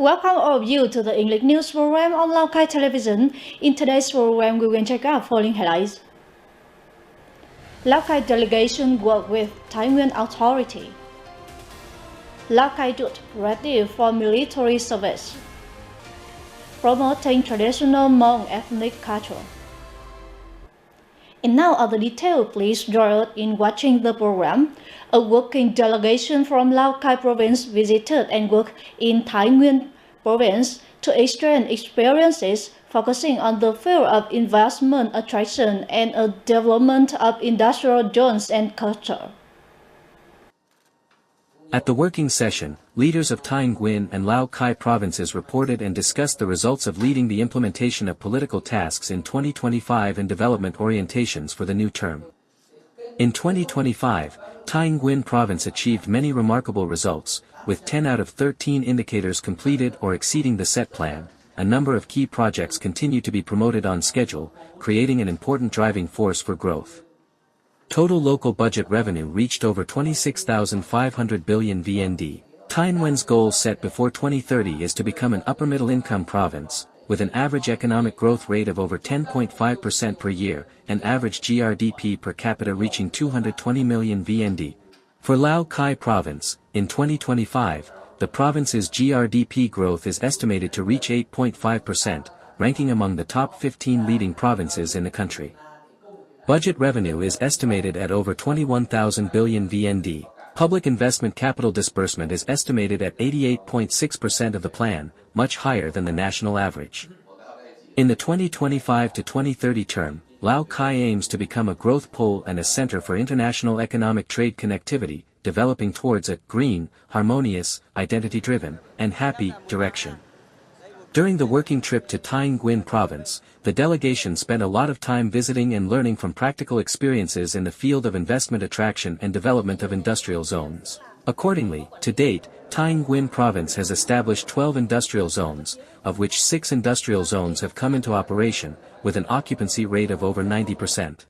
Welcome all of you to the English news program on Lao Kai Television. In today's program, we will check out following highlights. Lao Kai delegation work with Tyanguin authority. Lao Kai youth ready for military service. Promoting traditional Hmong ethnic culture. And now other details, please join us in watching the program. A working delegation from Lao Kai province visited and worked in Tyanguin province to exchange experiences focusing on the field of investment attraction and a development of industrial zones and culture. At the working session, leaders of Tyanguin and Lao Kai provinces reported and discussed the results of leading the implementation of political tasks in 2025 and development orientations for the new term. In 2025, Tyanguin province achieved many remarkable results, with 10 out of 13 indicators completed or exceeding the set plan. A number of key projects continue to be promoted on schedule, creating an important driving force for growth. Total local budget revenue reached over 26,500 billion VND. Tyanguin's goal set before 2030 is to become an upper-middle income province, with an average economic growth rate of over 10.5% per year, and average GRDP per capita reaching 220 million VND. For Lao Kai province, in 2025, the province's GRDP growth is estimated to reach 8.5%, ranking among the top 15 leading provinces in the country. Budget revenue is estimated at over 21,000 billion VND. Public investment capital disbursement is estimated at 88.6% of the plan, much higher than the national average. In the 2025 to 2030 term, Lao Kai aims to become a growth pole and a center for international economic trade connectivity, developing towards a green, harmonious, identity-driven, and happy direction. During the working trip to Tyanguin province, the delegation spent a lot of time visiting and learning from practical experiences in the field of investment attraction and development of industrial zones. Accordingly, to date, Tyanguin province has established 12 industrial zones, of which 6 industrial zones have come into operation, with an occupancy rate of over 90%.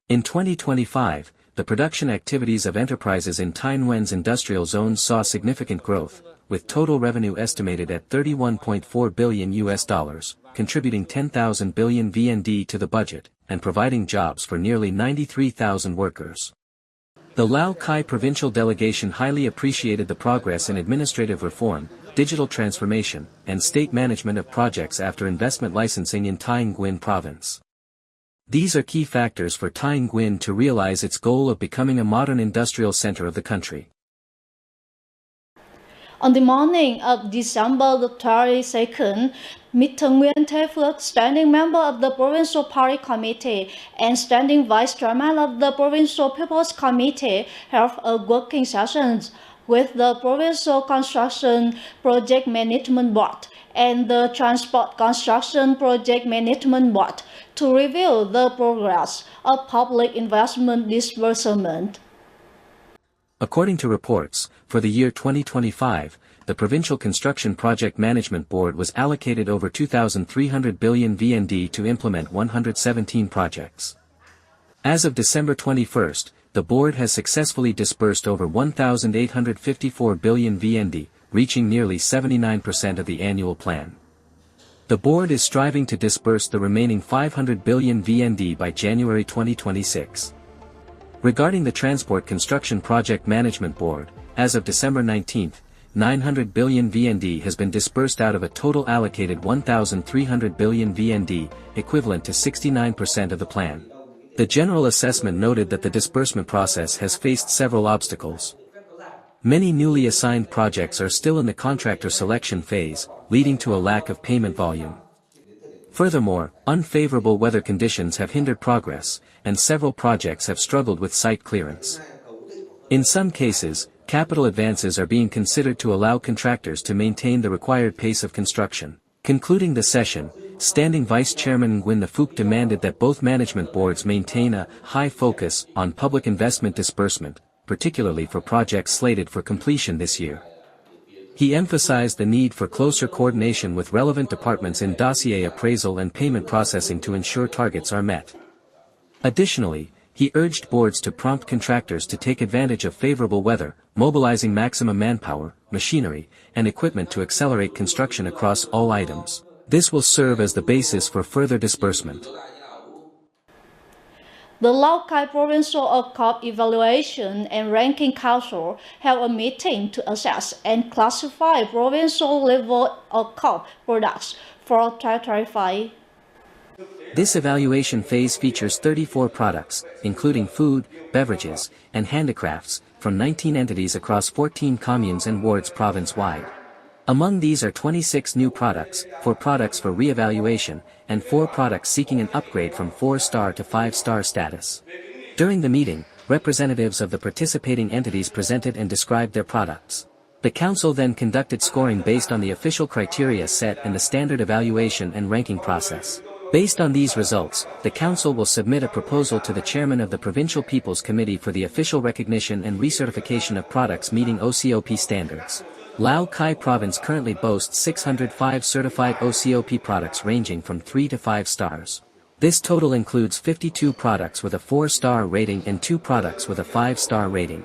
In 2025, the production activities of enterprises in Tyanguin's industrial zones saw significant growth, with total revenue estimated at $31.4 billion, contributing 10,000 billion VND to the budget, and providing jobs for nearly 93,000 workers. The Lao Kai provincial delegation highly appreciated the progress in administrative reform, digital transformation, and state management of projects after investment licensing in Tyanguin province. These are key factors for Tyanguin to realize its goal of becoming a modern industrial center of the country. On the morning of December the 22nd, Mr. Nguyen Thế Phước, standing member of the Provincial Party Committee and standing vice chairman of the Provincial People's Committee, held a working session with the Provincial Construction Project Management Board and the Transport Construction Project Management Board to review the progress of public investment disbursement. According to reports, for the year 2025, the Provincial Construction Project Management Board was allocated over 2,300 billion VND to implement 117 projects. As of December 21st, the board has successfully disbursed over 1,854 billion VND, reaching nearly 79% of the annual plan. The board is striving to disburse the remaining 500 billion VND by January 2026. Regarding the Transport Construction Project Management Board, as of December 19, 900 billion VND has been disbursed out of a total allocated 1,300 billion VND, equivalent to 69% of the plan. The general assessment noted that the disbursement process has faced several obstacles. Many newly assigned projects are still in the contractor selection phase, leading to a lack of payment volume. Furthermore, unfavorable weather conditions have hindered progress, and several projects have struggled with site clearance. In some cases, capital advances are being considered to allow contractors to maintain the required pace of construction. Concluding the session, Standing Vice Chairman Nguyen Thế Phước demanded that both management boards maintain a high focus on public investment disbursement, particularly for projects slated for completion this year. He emphasized the need for closer coordination with relevant departments in dossier appraisal and payment processing to ensure targets are met. Additionally, He urged boards to prompt contractors to take advantage of favorable weather, mobilizing maximum manpower, machinery, and equipment to accelerate construction across all items. This will serve as the basis for further disbursement. The Lào Cai Provincial OCOP Evaluation and Ranking Council held a meeting to assess and classify provincial-level OCOP products for 2025. This evaluation phase features 34 products, including food, beverages, and handicrafts, from 19 entities across 14 communes and wards province-wide. Among these are 26 new products, 4 products for re-evaluation, and 4 products seeking an upgrade from 4-star to 5-star status. During the meeting, representatives of the participating entities presented and described their products. The council then conducted scoring based on the official criteria set in the standard evaluation and ranking process. Based on these results, the council will submit a proposal to the chairman of the Provincial People's Committee for the official recognition and recertification of products meeting OCOP standards. Lao Kai Province currently boasts 605 certified OCOP products ranging from 3 to 5 stars. This total includes 52 products with a 4-star rating and 2 products with a 5-star rating.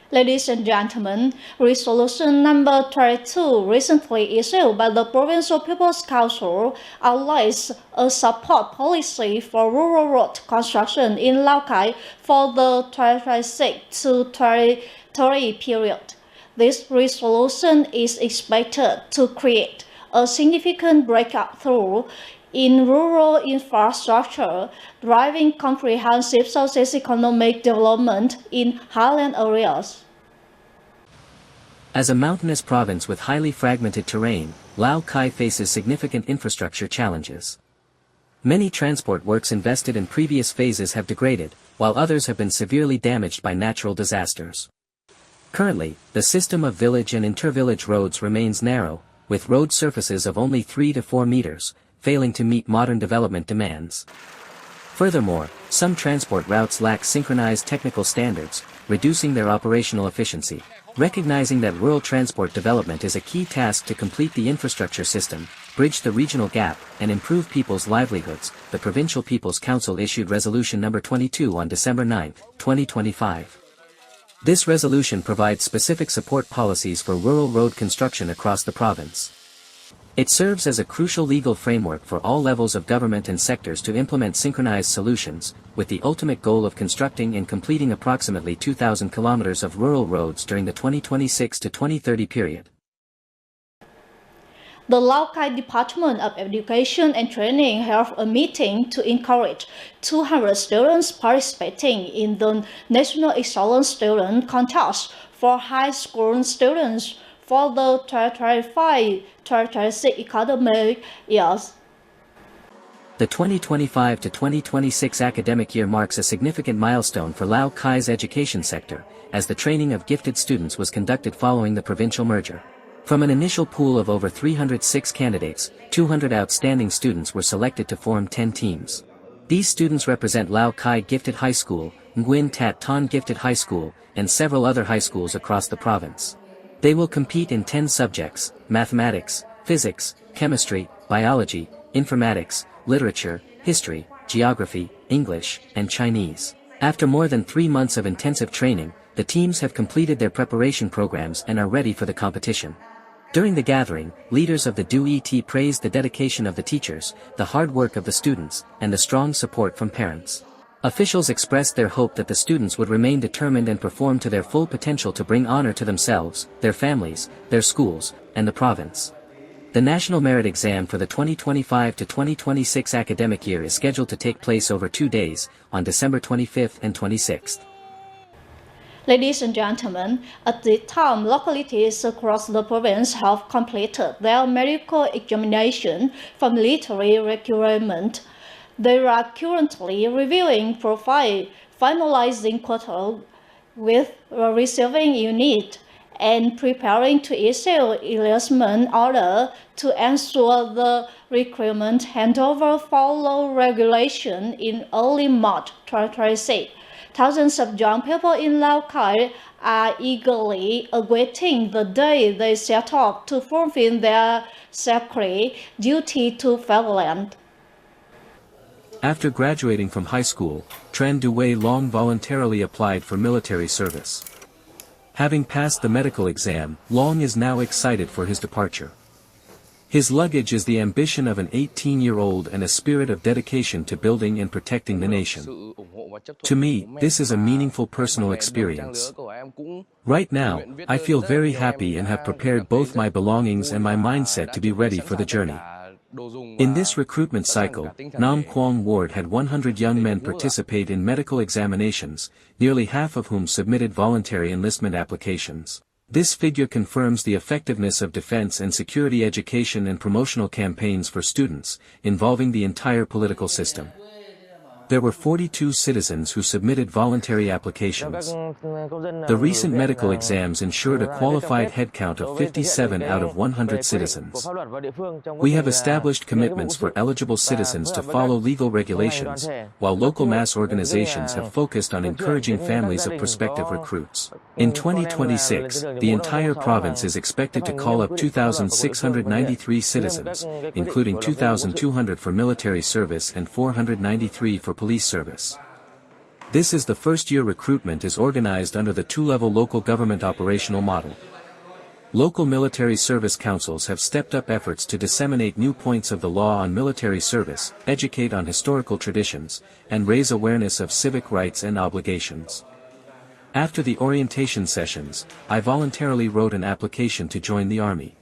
Ladies and gentlemen, Resolution number 22 recently issued by the Provincial People's Council outlines a support policy for rural road construction in Lào Cai for the 2026 to 2030 period. This resolution is expected to create a significant breakthrough in rural infrastructure, driving comprehensive socio-economic development in highland areas. As a mountainous province with highly fragmented terrain, Lao Kai faces significant infrastructure challenges. Many transport works invested in previous phases have degraded, while others have been severely damaged by natural disasters. Currently, the system of village and inter-village roads remains narrow, with road surfaces of only 3 to 4 meters, failing to meet modern development demands. Furthermore, some transport routes lack synchronized technical standards, reducing their operational efficiency. Recognizing that rural transport development is a key task to complete the infrastructure system, bridge the regional gap, and improve people's livelihoods, the Provincial People's Council issued Resolution number 22 on December 9, 2025. This resolution provides specific support policies for rural road construction across the province. It serves as a crucial legal framework for all levels of government and sectors to implement synchronized solutions, with the ultimate goal of constructing and completing approximately 2,000 kilometers of rural roads during the 2026 to 2030 period. The Lào Cai Department of Education and Training held a meeting to encourage 200 students participating in the National Excellence Student Contest for high school students for the 2025-2026 academic years. The 2025 to 2026 academic year marks a significant milestone for Lao Kai's education sector, as the training of gifted students was conducted following the provincial merger. From an initial pool of over 306 candidates, 200 outstanding students were selected to form 10 teams. These students represent Lao Kai Gifted High School, Nguyen Tat Ton Gifted High School, and several other high schools across the province. They will compete in 10 subjects: mathematics, physics, chemistry, biology, informatics, literature, history, geography, English, and Chinese. After more than 3 months of intensive training, the teams have completed their preparation programs and are ready for the competition. During the gathering, leaders of the DUET praised the dedication of the teachers, the hard work of the students, and the strong support from parents. Officials expressed their hope that the students would remain determined and perform to their full potential to bring honor to themselves, their families, their schools, and the province. The National Merit Exam for the 2025 to 2026 academic year is scheduled to take place over 2 days, on December 25th and 26th. Ladies and gentlemen, at this time, localities across the province have completed their medical examination for military recruitment. They are currently reviewing profile, finalizing quota with receiving unit, and preparing to issue enlistment order to ensure the recruitment handover follow regulation in early March 2026. Thousands of young people in Lao Kai are eagerly awaiting the day they set off to fulfill their sacred duty to fatherland. After graduating from high school, Tran Duway Long voluntarily applied for military service. Having passed the medical exam, Long is now excited for his departure. His luggage is the ambition of an 18-year-old and a spirit of dedication to building and protecting the nation. To me, this is a meaningful personal experience. Right now, I feel very happy and have prepared both my belongings and my mindset to be ready for the journey. In this recruitment cycle, Nam Quang Ward had 100 young men participate in medical examinations, nearly half of whom submitted voluntary enlistment applications. This figure confirms the effectiveness of defense and security education and promotional campaigns for students, involving the entire political system. There were 42 citizens who submitted voluntary applications. The recent medical exams ensured a qualified headcount of 57 out of 100 citizens. We have established commitments for eligible citizens to follow legal regulations, while local mass organizations have focused on encouraging families of prospective recruits. In 2026, the entire province is expected to call up 2,693 citizens, including 2,200 for military service and 493 for police service. This is the first-year recruitment is organized under the two-level local government operational model. Local military service councils have stepped up efforts to disseminate new points of the law on military service, educate on historical traditions, and raise awareness of civic rights and obligations. After the orientation sessions, I voluntarily wrote an application to join the Army.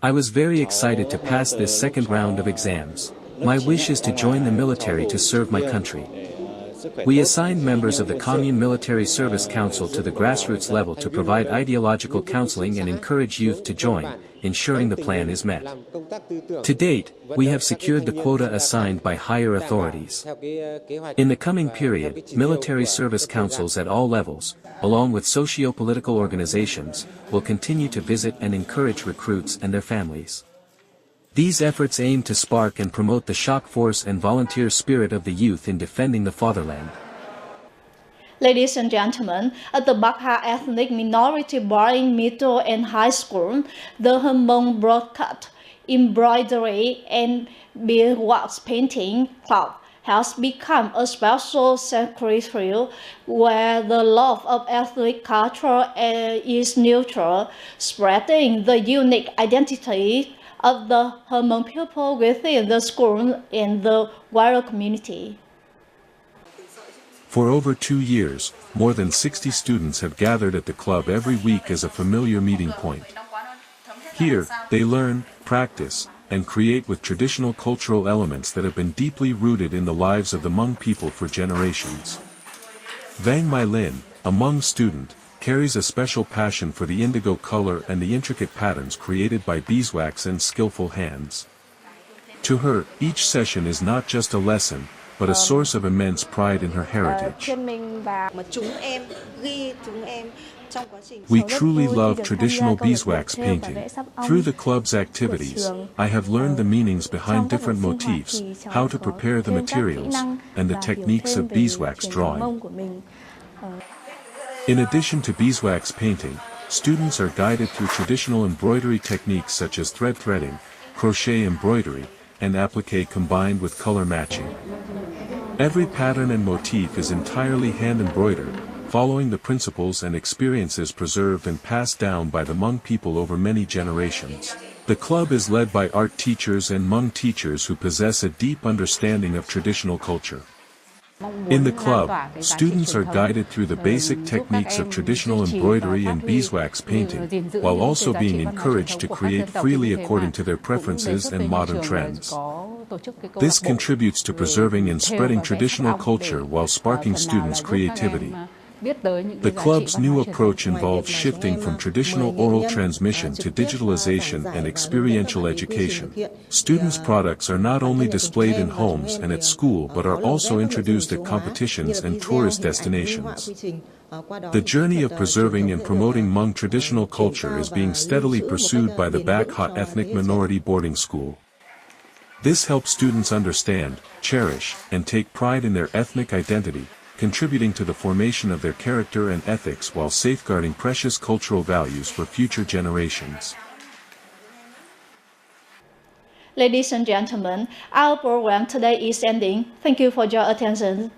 I was very excited to pass this second round of exams. My wish is to join the military to serve my country. We assigned members of the Commune Military Service Council to the grassroots level to provide ideological counseling and encourage youth to join, ensuring the plan is met. To date, we have secured the quota assigned by higher authorities. In the coming period, military service councils at all levels, along with socio-political organizations, will continue to visit and encourage recruits and their families. These efforts aim to spark and promote the shock force and volunteer spirit of the youth in defending the fatherland. Ladies and gentlemen, at the Bakha Ethnic Minority Boarding Middle and High School, the Hmong Broadcast, Embroidery and Beadwork Painting Club has become a special sanctuary where the love of ethnic culture is nurtured, spreading the unique identity of the Hmong people within the school and the wider community. For over 2 years, more than 60 students have gathered at the club every week as a familiar meeting point. Here, they learn, practice, and create with traditional cultural elements that have been deeply rooted in the lives of the Hmong people for generations. Vang Mai Lin, a Hmong student, carries a special passion for the indigo color and the intricate patterns created by beeswax and skillful hands. To her, each session is not just a lesson, but a source of immense pride in her heritage. We truly love traditional beeswax painting. Through the club's activities, I have learned the meanings behind different motifs, how to prepare the materials, and the techniques of beeswax drawing. In addition to beeswax painting, students are guided through traditional embroidery techniques such as thread threading, crochet embroidery, and applique combined with color matching. Every pattern and motif is entirely hand-embroidered, following the principles and experiences preserved and passed down by the Hmong people over many generations. The club is led by art teachers and Hmong teachers who possess a deep understanding of traditional culture. In the club, students are guided through the basic techniques of traditional embroidery and beeswax painting, while also being encouraged to create freely according to their preferences and modern trends. This contributes to preserving and spreading traditional culture while sparking students' creativity. The club's new approach involves shifting from traditional oral transmission to digitalization and experiential education. Students' products are not only displayed in homes and at school but are also introduced at competitions and tourist destinations. The journey of preserving and promoting Hmong traditional culture is being steadily pursued by the Bakha Ethnic Minority Boarding School. This helps students understand, cherish, and take pride in their ethnic identity, contributing to the formation of their character and ethics while safeguarding precious cultural values for future generations. Ladies and gentlemen, our program today is ending. Thank you for your attention.